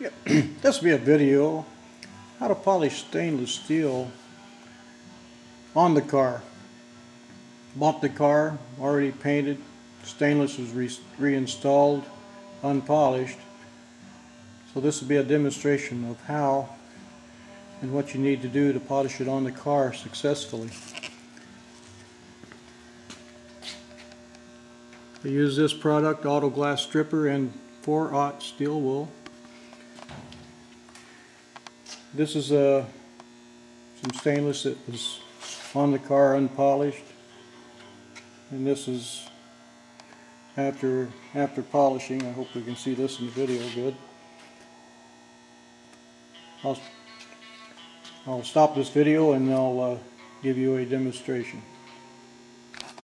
Yep. This will be a video how to polish stainless steel on the car. Bought the car already painted, stainless was reinstalled, unpolished. So this will be a demonstration of how and what you need to do to polish it on the car successfully. I use this product, auto glass stripper, and 4/0 steel wool. This is some stainless that was on the car unpolished, and this is after polishing. I hope we can see this in the video good. I'll stop this video and I'll give you a demonstration.